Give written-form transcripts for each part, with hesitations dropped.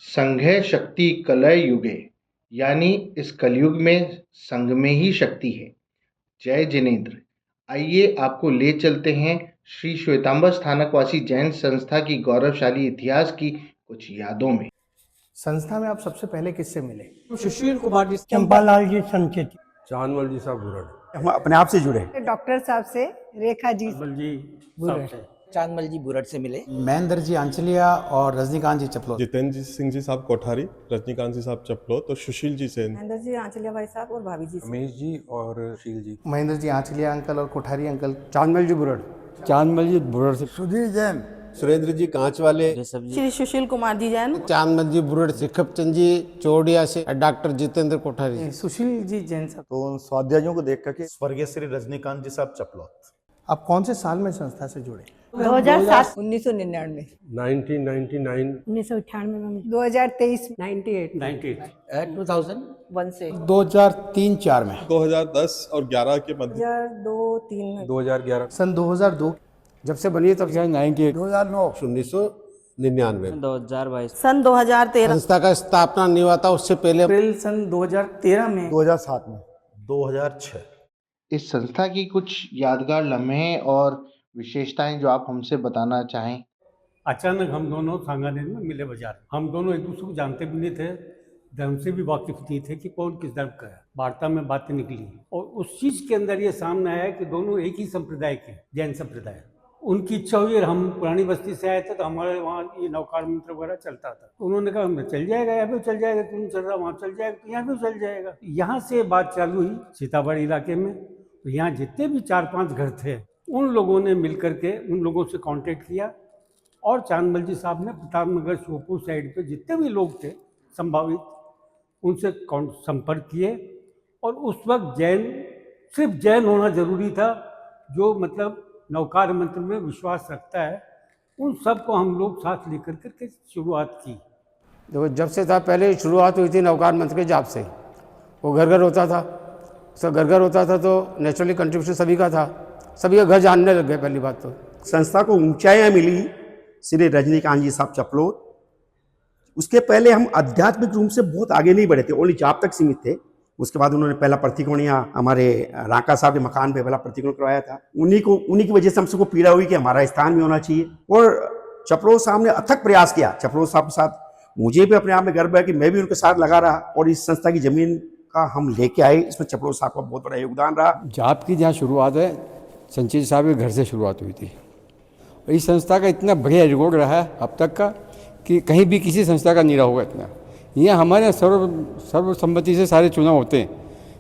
संघे शक्ति कलय युगे, यानी इस कलयुग में संघ में ही शक्ति है। जय जिनेन्द्र। आइए आपको ले चलते हैं श्री श्वेतांबर स्थानकवासी जैन संस्था की गौरवशाली इतिहास की कुछ यादों में। संस्था में आप सबसे पहले किससे मिले? सुशील कुमार जी, चंपालाल जी संचित, चांदमल जी साहब बुरड़, हम अपने आप से जुड़े। डॉक्टर साहब से, रेखा जी चांदमल जी बुरड़ से मिले। महेंद्र जी आंचलिया और रजनीकांत जी चपलो। जितेंद्र सिंह जी साहब कोठारी, रजनीकांत जी साहब चपलोत और सुशील जी सेन। महेंद्र जी आंचलिया भाई साहब और भाभी जी। रमेश जी और शील जी। महेंद्र जी आंचलिया अंकल और कोठारी अंकल। चांदमल जी बुरड़, चांदमल जी बुरड़ से। सुधीर जैन, सुरेंद्र जी कांच वाले, श्री सुशील कुमार जी जैन। चांदमल जी बुरड़ से, खपचंद जी चौड़िया से, डॉक्टर जितेंद्र कोठारी। सुशील जी जैन साहब। तो उन स्वाध्यायों को देख करके स्वर्गीय श्री रजनीकांत जी साहब चपलौत। आप कौन से साल में संस्था से जुड़े? 2007, 1999, 1999, 1998 में, 2023, 98 2001 से 2003-04 में, 2010 और 11 के मध्य 2002-3 में, 2011, सन 2002। जब से बनी तब से 98, 2009, 1999, 2022 सन 2013, संस्था का स्थापना नहीं हुआ था, उससे पहले अप्रैल सन 2013 में, 2007 में, 2006। इस संस्था की कुछ यादगार लम्हे और विशेषताएं जो आप हमसे बताना चाहें। अचानक हम दोनों सांगानेर में मिले बाजार। हम दोनों एक दूसरे को जानते भी नहीं थे, धर्म से भी वाकिफ नहीं थे कि कौन किस धर्म का है। वार्ता में बातें निकली और उस चीज़ के अंदर ये सामने आया कि दोनों एक ही संप्रदाय के, जैन संप्रदाय। उनकी इच्छा हुई और हम पुरानी बस्ती से आए थे तो हमारे वहाँ ये नौकार मंत्र वगैरह चलता था। तो उन्होंने कहा हमें चल जाएगा, यहाँ भी चल जाएगा, तुम चल रहा वहाँ चल जाएगा, तो यहाँ भी चल जाएगा। यहाँ से बात चालू हुई सीतापुर इलाके में। तो यहाँ जितने भी 4-5 घर थे उन लोगों ने मिल करके उन लोगों से कांटेक्ट किया और चांदमल जी साहब ने प्रतापनगर श्योपुर साइड पे जितने भी लोग थे संभावित, उनसे संपर्क किए। और उस वक्त जैन, सिर्फ जैन होना जरूरी था जो मतलब नौकार मंत्र में विश्वास रखता है। उन सब को हम लोग साथ लेकर करके शुरुआत की। देखो जब से था, पहले शुरुआत हुई थी नवकार मंत्र के जाप से। वो घर घर होता था, सब घर घर होता था, तो नेचुरली कंट्रीब्यूशन सभी का था, सभी का घर जानने लग गए। पहली बात तो संस्था को ऊंचाइयां मिली श्री रजनीकांत जी साहब चपलौत। उसके पहले हम आध्यात्मिक रूप से बहुत आगे नहीं बढ़े थे, ओनली जाप तक सीमित थे। उसके बाद उन्होंने पहला प्रतिकोणिया हमारे राका साहब के मकान पे पहला प्रतिकोण करवाया था। उन्हीं की वजह से हम सबको पीड़ा हुई कि हमारा स्थान भी होना चाहिए। और चपलौत साहब ने अथक प्रयास किया। चपलौत साहब के साथ मुझे भी अपने आप में गर्व है कि मैं भी उनके साथ लगा रहा और इस संस्था की जमीन का हम लेके आए। इसमें चपलौत साहब का बहुत बड़ा योगदान रहा। जाप की जहाँ शुरुआत है, संचित साहब के घर से शुरुआत हुई थी। और इस संस्था का इतना बढ़िया रिकॉर्ड रहा है अब तक का कि कहीं भी किसी संस्था का नहीं रहा होगा इतना। यहाँ हमारे सर्वसम्मति से सारे चुनाव होते हैं,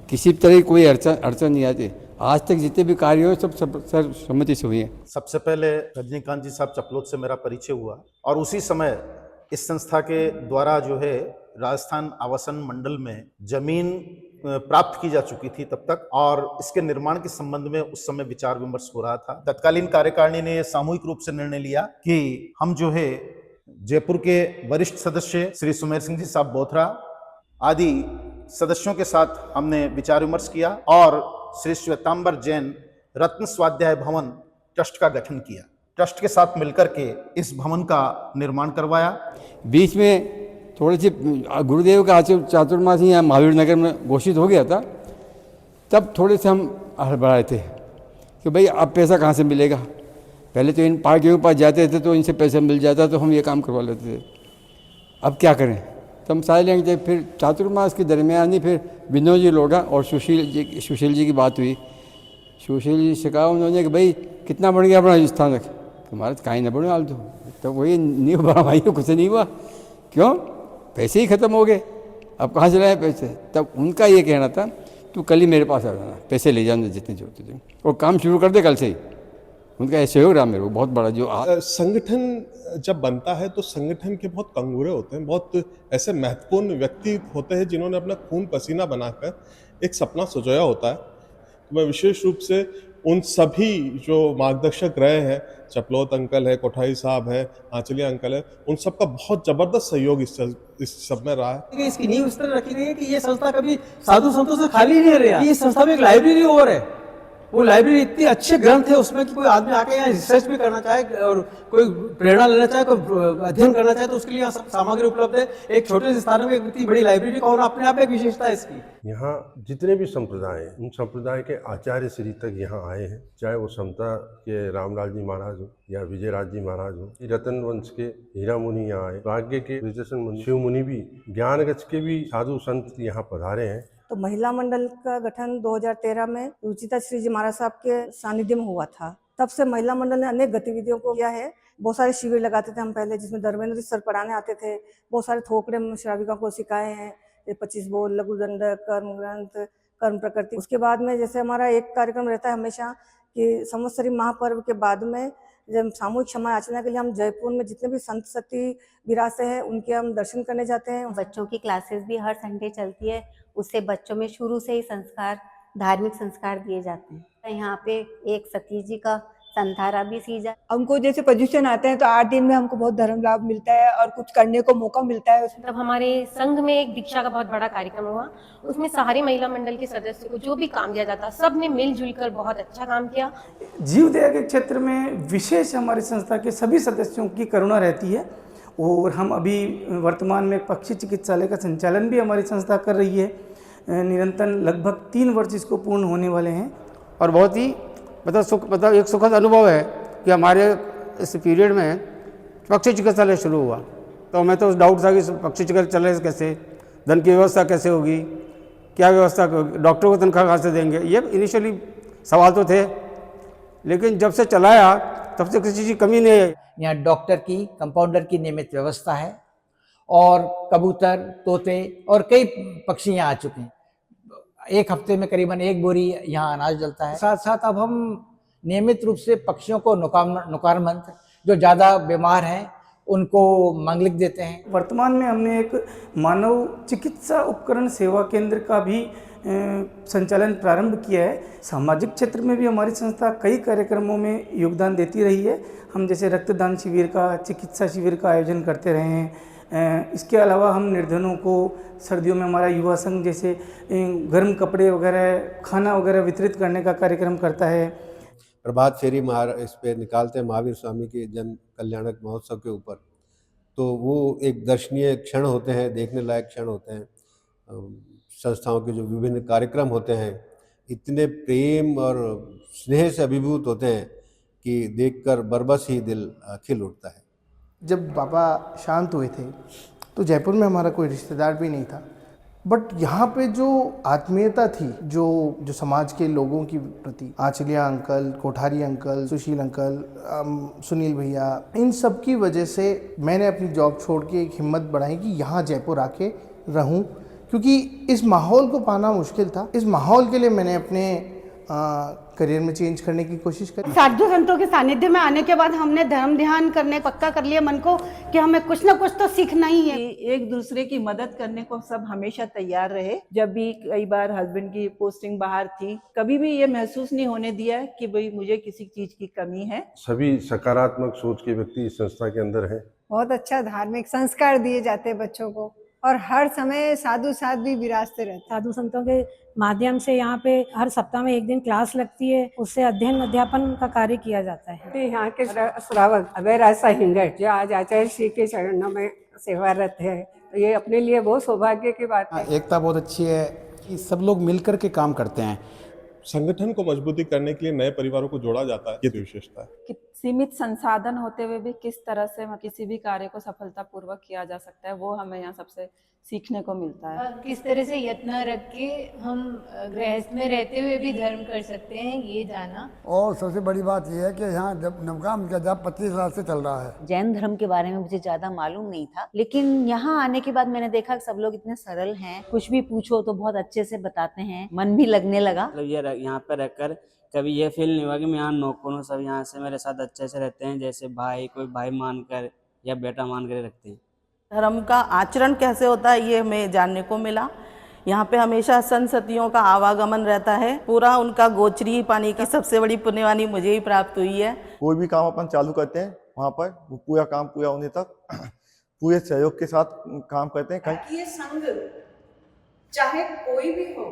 किसी तरह की कोई अड़चन नहीं आती। आज तक जितने भी कार्य हुए सब सर्वसम्मति से हुए हैं। सबसे पहले रजनीकांत जी साहब चपलौत से मेरा परिचय हुआ और उसी समय इस संस्था के द्वारा जो है राजस्थान आवासन मंडल में जमीन प्राप्त की जा चुकी थी तब तक, और इसके निर्माण के संबंध में उस समय विचार विमर्श हो रहा था। तत्कालीन कार्यकारिणी ने सामूहिक रूप से निर्णय लिया कि हम जो है जयपुर के वरिष्ठ सदस्य श्री सुमेर सिंह जी साहब बोथरा आदि सदस्यों के साथ हमने विचार विमर्श किया और श्री श्वेतांबर जैन रत्न स्वाध्याय भवन ट्रस्ट का गठन किया। ट्रस्ट के साथ मिलकर के इस भवन का निर्माण करवाया। बीच में थोड़ी सी गुरुदेव का चातुर्मासी यहाँ महावीर नगर में घोषित हो गया था, तब थोड़े से हम हड़बड़ाए थे कि भाई अब पैसा कहाँ से मिलेगा। पहले तो इन पार्टियों के पास जाते थे तो इनसे पैसा मिल जाता तो हम ये काम करवा लेते थे। अब क्या करें, तो हम सारे लेंगे थे। फिर चातुर्मास के दरमियान ही फिर विनोद जी लोढ़ा और सुशील जी की बात हुई। सुशील जी से कहा उन्होंने कि भाई कितना बढ़ गया अपना स्थान, तुम्हारा कहीं ना बढ़े हाल। तो वही नहीं हुआ भाई, कुछ नहीं हुआ। क्यों? पैसे ही ख़त्म हो गए, अब कहाँ से लाए पैसे। तब उनका ये कहना था तू कल ही मेरे पास आ जाना, पैसे ले जाना जितने जोड़ते थे और काम शुरू कर दे कल से ही। उनका ऐसे सहयोग रहा मेरे को बहुत बड़ा। जो संगठन जब बनता है तो संगठन के बहुत कंगूरे होते हैं, बहुत ऐसे महत्वपूर्ण व्यक्ति होते हैं जिन्होंने अपना खून पसीना बनाकर एक सपना सजोया होता है। तो मैं विशेष रूप से उन सभी जो मार्गदर्शक रहे हैं, चपलौत अंकल है, कोठारी साहब है, आंचलिया अंकल है, उन सबका बहुत जबरदस्त सहयोग इस सब में रहा है। इसकी नींव इस तरह रखी गई है कि ये संस्था कभी साधु संतों से खाली नहीं रहा। ये संस्था में एक लाइब्रेरी और है वो लाइब्रेरी इतनी अच्छे ग्रंथ है उसमें कि कोई आदमी आके यहाँ रिसर्च भी करना चाहे और कोई प्रेरणा लेना चाहे, कोई अध्ययन करना चाहे तो उसके लिए यहाँ सब सामग्री उपलब्ध है। एक छोटे से स्थान में इतनी बड़ी लाइब्रेरी का होना अपने आप एक विशेषता है इसकी। यहाँ जितने भी संप्रदाय हैं, उन संप्रदाय के आचार्य श्री तक यहाँ आए हैं, चाहे वो समता के रामलाल जी महाराज हो या विजयराज जी महाराज हो, रतन वंश के हीरा मुनि यहाँ आए, प्राज्ञ के विजयसन मुनि, शिव मुनि भी, ज्ञान गच्छ के भी साधु संत यहाँ पधारे हैं। तो महिला मंडल का गठन 2013 में रुचिता श्री जी महाराज साहब के सानिध्य में हुआ था। तब से महिला मंडल ने अनेक गतिविधियों को किया है। बहुत सारे शिविर लगाते थे हम पहले, जिसमें धर्मेंद्र सर पढ़ाने आते थे। बहुत सारे थोकड़े श्राविका को सिखाए हैं, 25 बोल, लघु दंडक, कर्म ग्रंथ, कर्म प्रकृति। उसके बाद में जैसे हमारा एक कार्यक्रम रहता है हमेशा कि संवत्सरी महापर्व के बाद में जब सामूहिक क्षमा याचना के लिए हम जयपुर में जितने भी संत सती विरासते हैं उनके हम दर्शन करने जाते हैं। बच्चों की क्लासेस भी हर संडे चलती है, उससे बच्चों में शुरू से ही संस्कार, धार्मिक संस्कार दिए जाते हैं। यहाँ पे एक सती जी का संधारा भी सीजा। हमको जैसे पोजीशन आते हैं तो 8 दिन में हमको बहुत धर्म लाभ मिलता है और कुछ करने को मौका मिलता है। तब हमारे संघ में एक दीक्षा का बहुत बड़ा कार्यक्रम हुआ, उसमें सारे महिला मंडल के सदस्य को जो भी काम दिया जाता सब ने मिलजुल कर बहुत अच्छा काम किया। जीवदया के क्षेत्र में विशेष हमारी संस्था के सभी सदस्यों की करुणा रहती है और हम अभी वर्तमान में पक्षी चिकित्सालय का संचालन भी हमारी संस्था कर रही है। निरंतर लगभग 3 वर्ष इसको पूर्ण होने वाले हैं और बहुत ही मतलब एक सुखद अनुभव है कि हमारे इस पीरियड में पक्षी चिकित्सालय शुरू हुआ तो हमें तो डाउट था कि पक्षी चिकित्सालय कैसे, धन की व्यवस्था कैसे होगी, क्या व्यवस्था, डॉक्टर को तनख्वाह कहाँ से देंगे, ये इनिशियली सवाल तो थे। लेकिन जब से चलाया तब से किसी चीज़ की कमी नहीं है। यहाँ डॉक्टर की, कंपाउंडर की नियमित व्यवस्था है और कबूतर, तोते और कई पक्षी यहाँ आ चुके हैं। एक हफ्ते में करीबन 1 बोरी यहाँ अनाज डलता है। साथ साथ अब हम नियमित रूप से पक्षियों को नुकार मंत्र, जो ज़्यादा बीमार हैं उनको मांगलिक देते हैं। वर्तमान में हमने एक मानव चिकित्सा उपकरण सेवा केंद्र का भी संचालन प्रारंभ किया है। सामाजिक क्षेत्र में भी हमारी संस्था कई कार्यक्रमों में योगदान देती रही है। हम जैसे रक्तदान शिविर का, चिकित्सा शिविर का आयोजन करते रहे हैं। इसके अलावा हम निर्धनों को सर्दियों में हमारा युवा संघ जैसे गर्म कपड़े वगैरह, खाना वगैरह वितरित करने का कार्यक्रम करता है। प्रभात फेरी इस पे निकालते हैं महावीर स्वामी के जन कल्याणक महोत्सव के ऊपर, तो वो एक दर्शनीय क्षण होते हैं, देखने लायक क्षण होते हैं। संस्थाओं के जो विभिन्न कार्यक्रम होते हैं इतने प्रेम और स्नेह से अभिभूत होते हैं कि देखकर बरबस ही दिल खिल उठता है। जब बाबा शांत हुए थे तो जयपुर में हमारा कोई रिश्तेदार भी नहीं था, बट यहाँ पे जो आत्मीयता थी जो समाज के लोगों की प्रति, आचलिया अंकल, कोठारी अंकल, सुशील अंकल, सुनील भैया, इन सब की वजह से मैंने अपनी जॉब छोड़ के एक हिम्मत बढ़ाई कि यहाँ जयपुर आके रहूँ, क्योंकि इस माहौल को पाना मुश्किल था। इस माहौल के लिए मैंने अपने करियर में चेंज करने की कोशिश करी। साधु संतों के सानिध्य में आने के बाद हमने धर्म ध्यान करने पक्का कर लिया मन को कि हमें कुछ ना कुछ तो सीखना ही है। एक दूसरे की मदद करने को सब हमेशा तैयार रहे। जब भी कई बार हस्बैंड की पोस्टिंग बाहर थी, कभी भी ये महसूस नहीं होने दिया कि भाई मुझे किसी चीज की कमी है। सभी सकारात्मक सोच के व्यक्ति इस संस्था के अंदर हैं। बहुत अच्छा धार्मिक संस्कार दिए जाते हैं बच्चों को और हर समय साधु साध भी विराजते रहते। साधु संतों के माध्यम से यहाँ पे हर सप्ताह में 1 दिन क्लास लगती है, उससे अध्ययन अध्यापन का कार्य किया जाता है। यहाँ के श्रावक अभय राजा हिंगट जो आज आचार्य श्री के चरणों में सेवारत है, तो ये अपने लिए बहुत सौभाग्य की बात है। एकता बहुत अच्छी है कि सब लोग मिलकर के काम करते हैं। संगठन को मजबूती करने के लिए नए परिवारों को जोड़ा जाता है, ये विशेषता है। सीमित संसाधन होते हुए भी किस तरह से किसी भी कार्य को सफलतापूर्वक किया जा सकता है, वो हमें यहाँ सबसे सीखने को मिलता है। किस तरह से यत्न रख के हम गृहस्थ में रहते हुए भी धर्म कर सकते हैं, ये जाना। और सबसे बड़ी बात यह है कि यहाँ जब नवगाम का जब 25 साल से चल रहा है। जैन धर्म के बारे में मुझे ज्यादा मालूम नहीं था, लेकिन यहाँ आने के बाद मैंने देखा कि सब लोग इतने सरल हैं, कुछ भी पूछो तो बहुत अच्छे से बताते हैं, मन भी लगने लगा। मतलब ये यहाँ पर रहकर कभी ये फील नहीं हुआ कि मैं यहाँ नौकरों सब यहाँ से मेरे साथ अच्छे से रहते हैं, जैसे भाई, कोई भाई मानकर या बेटा मान कर रखते हैं। धर्म का आचरण कैसे होता है ये हमें जानने को मिला। यहाँ पे हमेशा संसतियों का आवागमन रहता है, पूरा उनका गोचरी पानी की सबसे बड़ी पुण्यवानी मुझे ही प्राप्त हुई है। कोई भी काम अपन चालू करते हैं वहाँ पर वो पूरा काम पूरा होने तक पूरे सहयोग के साथ काम करते हैं। ये संघ चाहे कोई भी हो,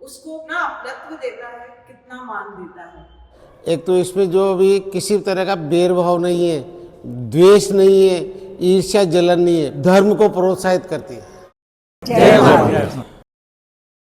उसको कितना अपनत्व देता है, कितना मान देता है। एक तो इसमें जो भी किसी तरह का भेदभाव नहीं है, द्वेष नहीं है, ईर्ष्या जलन नहीं है, धर्म को प्रोत्साहित करती है। जय भारत।